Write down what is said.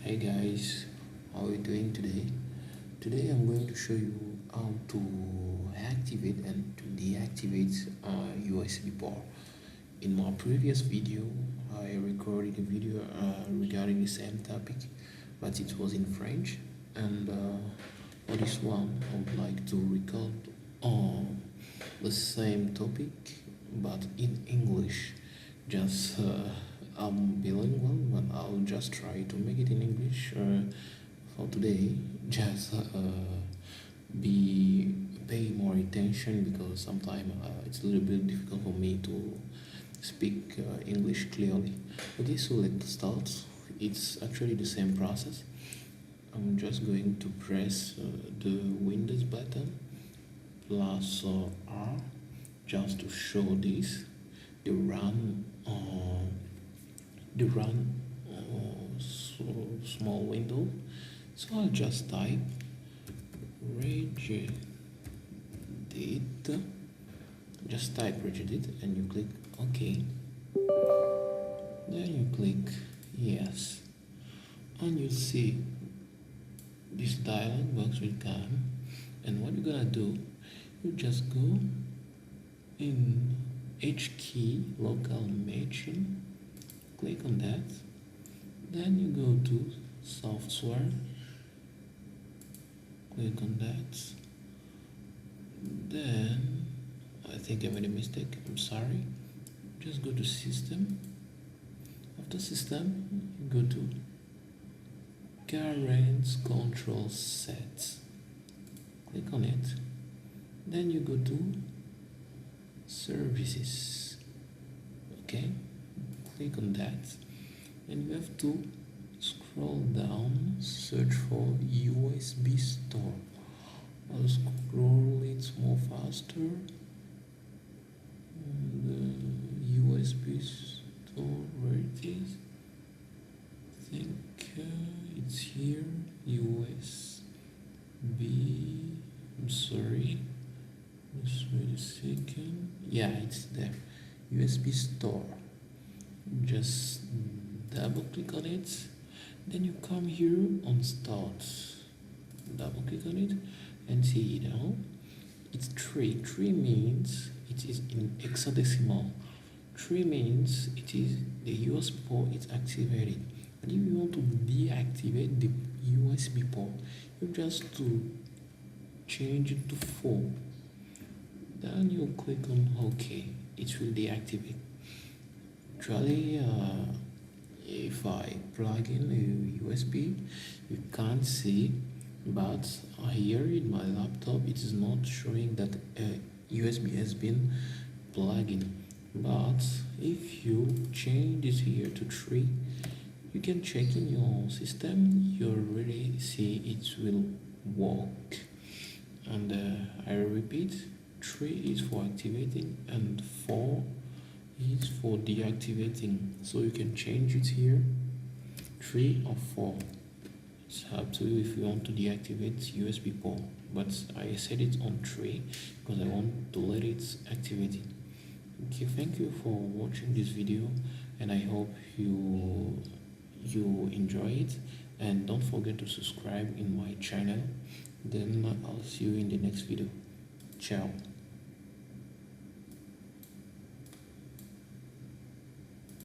Hey guys, how are you doing today? Today I'm going to show you how to activate and to deactivate a USB port. In my previous video, I recorded a video regarding the same topic, but it was in French. And for this one, I would like to record the same topic, but in English. Just I'm bilingual, but I'll just try to make it in English for today. Just be pay more attention because sometimes it's a little bit difficult for me to speak English clearly. Okay, so let's start. It's actually the same process. I'm just going to press the Windows button plus R just to show this the run small window. So I'll just type regedit, just type regedit and you click OK, then you click yes, and you see this dialog box will come. And what you're gonna do, you just go in H key local machine, click on that, then you go to software, click on that, then I think I made a mistake, I'm sorry, just go to system. After system, you go to current control sets, click on it, then you go to services, okay, click on that, and you have to scroll down, search for USB store. I'll scroll it more faster. The USB store, where it is, I think it's here, USB, I'm sorry, just wait a second. Yeah, it's there. USB store. Just double click on it. Then you come here on start. Double click on it and see now. It's 3. 3 means it is in hexadecimal. 3 means it is the USB port is activated. And if you want to deactivate the USB port, you just to change it to 4. Then you click on OK, it will deactivate. Actually, if I plug in a USB, you can't see, but here in my laptop it is not showing that a USB has been plugged in. But if you change it here to 3, you can check in your system, you already see it will work. And I repeat, 3 is for activating and 4 is for deactivating. So you can change it here, 3 or 4. It's up to you if you want to deactivate USB port, but I set it on 3 because I want to let it activate it. Okay, thank you for watching this video, and I hope you enjoy it, and don't forget to subscribe in my channel. Then I'll see you in the next video. Ciao.